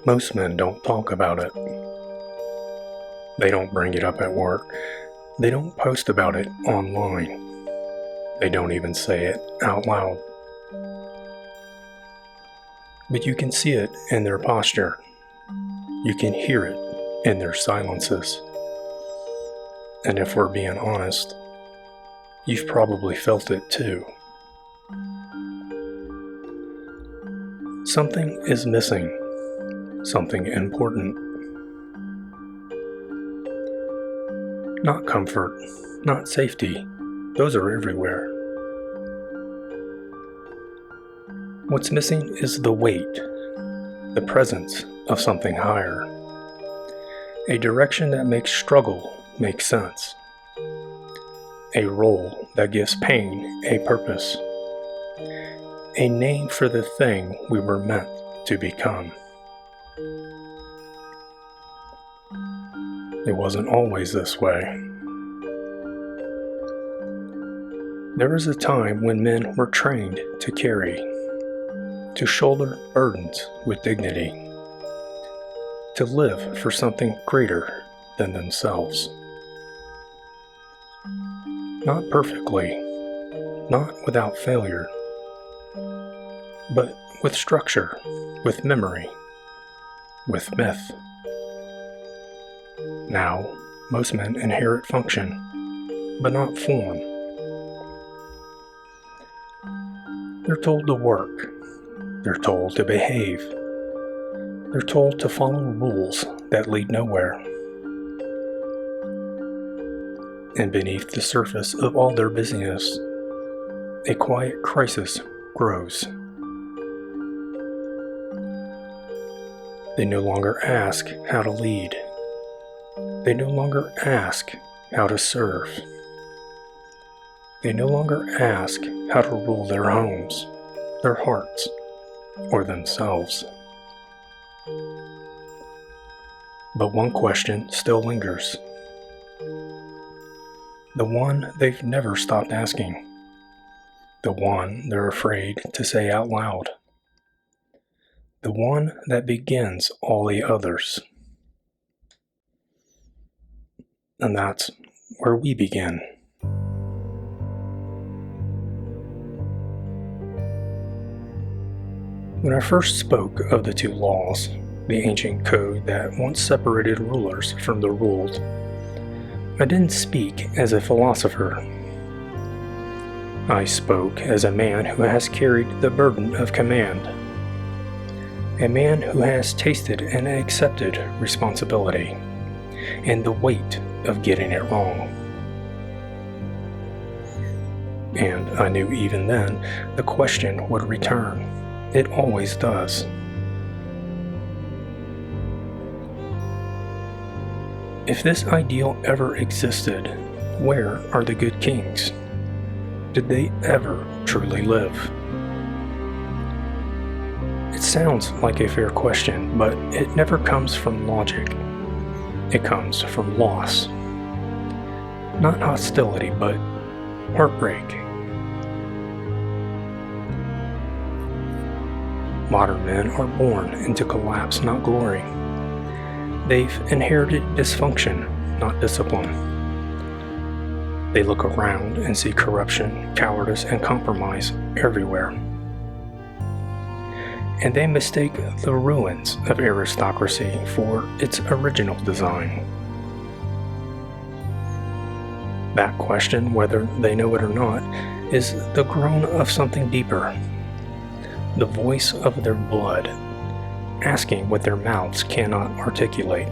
Most men don't talk about it. They don't bring it up at work. They don't post about it online. They don't even say it out loud. But you can see it in their posture. You can hear it in their silences. And if we're being honest, you've probably felt it too. Something is missing. Something important. Not comfort, not safety. Those are everywhere. What's missing is the weight, the presence of something higher. A direction that makes struggle make sense. A role that gives pain a purpose. A name for the thing we were meant to become. It wasn't always this way. There was a time when men were trained to carry, to shoulder burdens with dignity, to live for something greater than themselves. Not perfectly, not without failure, but with structure, with memory, with myth. Now, most men inherit function, but not form. They're told to work. They're told to behave. They're told to follow rules that lead nowhere. And beneath the surface of all their busyness, a quiet crisis grows. They no longer ask how to lead. They no longer ask how to serve. They no longer ask how to rule their homes, their hearts, or themselves. But one question still lingers. The one they've never stopped asking. The one they're afraid to say out loud. The one that begins all the others. And that's where we begin. When I first spoke of the two laws, the ancient code that once separated rulers from the ruled, I didn't speak as a philosopher. I spoke as a man who has carried the burden of command, a man who has tasted and accepted responsibility and the weight of getting it wrong. And I knew even then the question would return. It always does. If this ideal ever existed, where are the good kings? Did they ever truly live? It sounds like a fair question, but it never comes from logic. It comes from loss. Not hostility, but heartbreak. Modern men are born into collapse, not glory. They've inherited dysfunction, not discipline. They look around and see corruption, cowardice, and compromise everywhere. And they mistake the ruins of aristocracy for its original design. That question, whether they know it or not, is the groan of something deeper. The voice of their blood, asking what their mouths cannot articulate.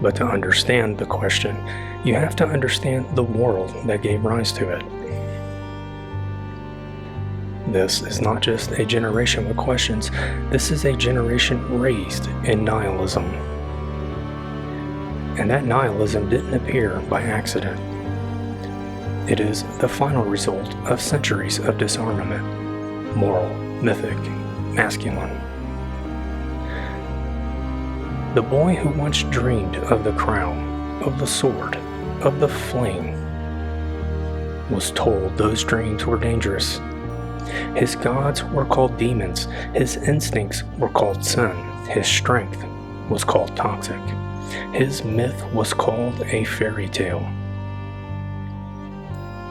But to understand the question, you have to understand the world that gave rise to it. This is not just a generation with questions, this is a generation raised in nihilism. And that nihilism didn't appear by accident. It is the final result of centuries of disarmament, moral, mythic, masculine. The boy who once dreamed of the crown, of the sword, of the flame, was told those dreams were dangerous, His gods were called demons. His instincts were called sin. His strength was called toxic. His myth was called a fairy tale.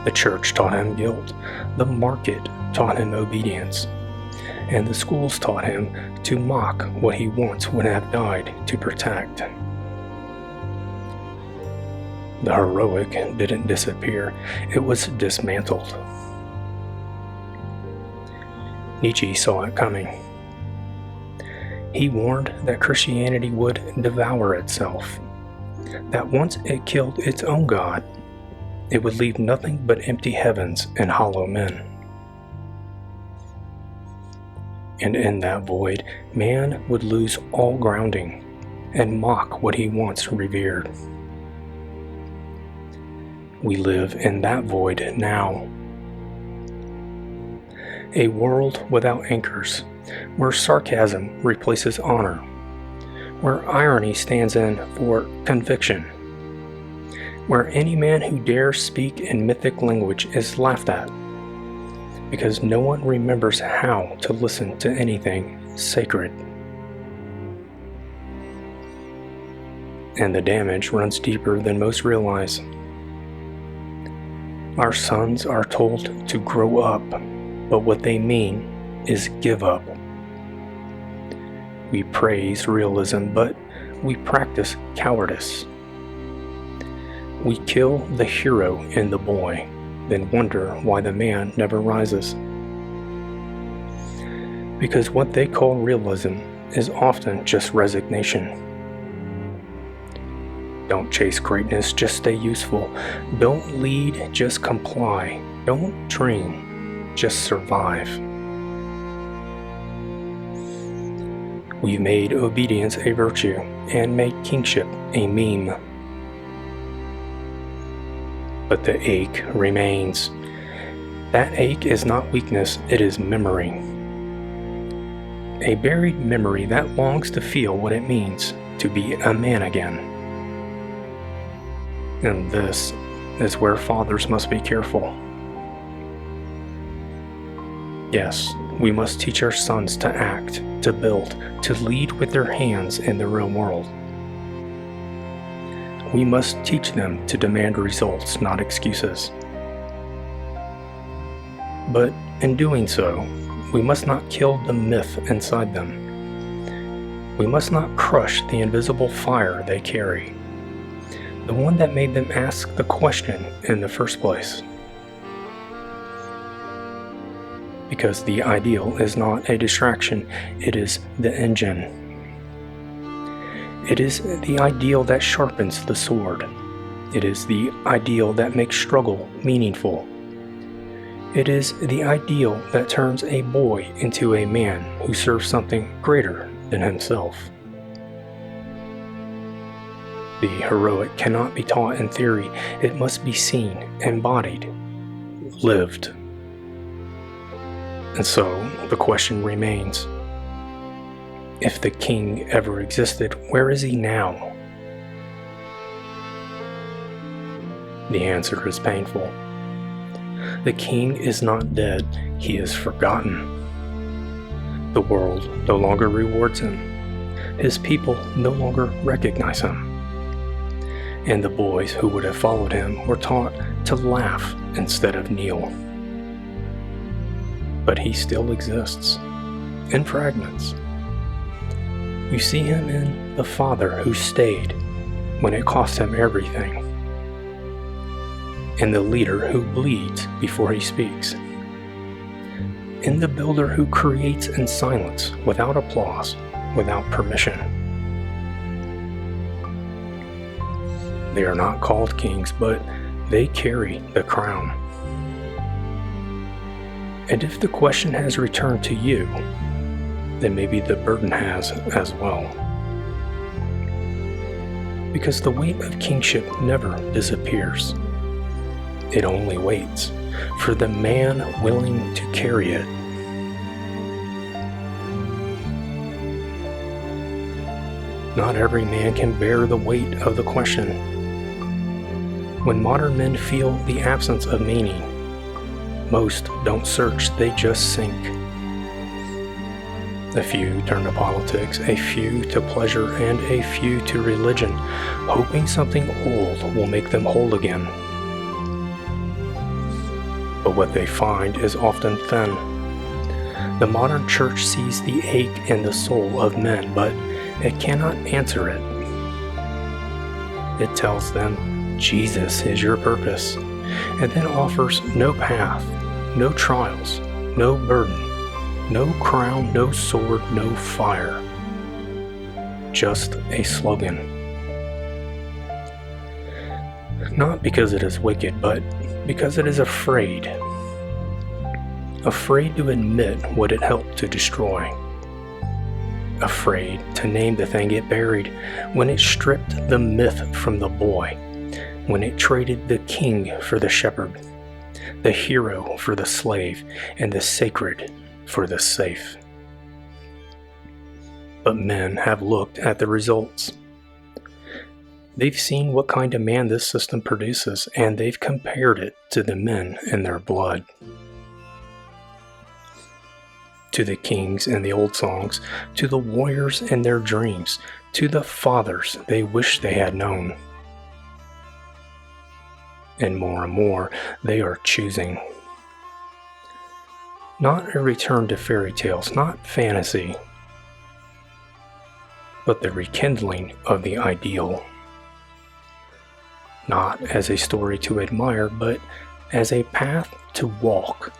The church taught him guilt. The market taught him obedience. And the schools taught him to mock what he once would have died to protect. The heroic didn't disappear, it was dismantled. Nietzsche saw it coming. He warned that Christianity would devour itself, that once it killed its own God, it would leave nothing but empty heavens and hollow men. And in that void, man would lose all grounding and mock what he once revered. We live in that void now. A world without anchors, where sarcasm replaces honor, where irony stands in for conviction, where any man who dares speak in mythic language is laughed at, because no one remembers how to listen to anything sacred. And the damage runs deeper than most realize. Our sons are told to grow up, but what they mean is give up. We praise realism, but we practice cowardice. We kill the hero in the boy, then wonder why the man never rises. Because what they call realism is often just resignation. Don't chase greatness, just stay useful. Don't lead, just comply. Don't dream, just survive. We've made obedience a virtue and made kingship a meme. But the ache remains. That ache is not weakness, it is memory. A buried memory that longs to feel what it means to be a man again. And this is where fathers must be careful. Yes, we must teach our sons to act, to build, to lead with their hands in the real world. We must teach them to demand results, not excuses. But in doing so, we must not kill the myth inside them. We must not crush the invisible fire they carry, the one that made them ask the question in the first place. Because the ideal is not a distraction, it is the engine. It is the ideal that sharpens the sword. It is the ideal that makes struggle meaningful. It is the ideal that turns a boy into a man who serves something greater than himself. The heroic cannot be taught in theory. It must be seen, embodied, lived. And so the question remains, if the king ever existed, where is he now? The answer is painful. The king is not dead, he is forgotten. The world no longer rewards him. His people no longer recognize him. And the boys who would have followed him were taught to laugh instead of kneel. But he still exists, in fragments. You see him in the father who stayed when it cost him everything, in the leader who bleeds before he speaks, in the builder who creates in silence, without applause, without permission. They are not called kings, but they carry the crown. And if the question has returned to you, then maybe the burden has as well. Because the weight of kingship never disappears. It only waits for the man willing to carry it. Not every man can bear the weight of the question. When modern men feel the absence of meaning, Most don't search, they just sink. A few turn to politics, a few to pleasure, and a few to religion, hoping something old will make them whole again. But what they find is often thin. The modern church sees the ache in the soul of men, but it cannot answer it. It tells them Jesus is your purpose, and then offers no path, no trials, no burden, no crown, no sword, no fire. Just a slogan. Not because it is wicked, but because it is afraid. Afraid to admit what it helped to destroy. Afraid to name the thing it buried when it stripped the myth from the boy, when it traded the king for the shepherd, the hero for the slave, and the sacred for the safe. But men have looked at the results. They've seen what kind of man this system produces, and they've compared it to the men in their blood. To the kings in the old songs, to the warriors in their dreams, to the fathers they wish they had known. And more, they are choosing. Not a return to fairy tales, not fantasy, but the rekindling of the ideal. Not as a story to admire, but as a path to walk,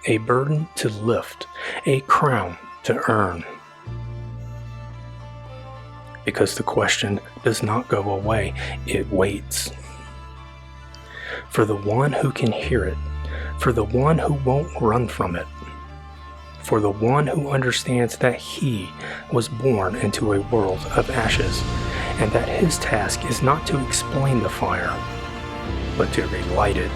a burden to lift, a crown to earn. Because the question does not go away, it waits. For the one who can hear it, for the one who won't run from it, for the one who understands that he was born into a world of ashes, and that his task is not to explain the fire, but to relight it.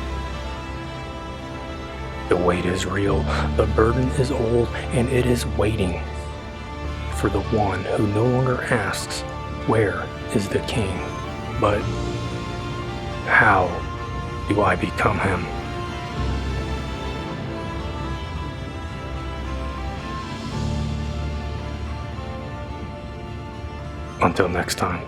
The weight is real, the burden is old, and it is waiting for the one who no longer asks, "Where is the king?" but "How do I become him?" Until next time.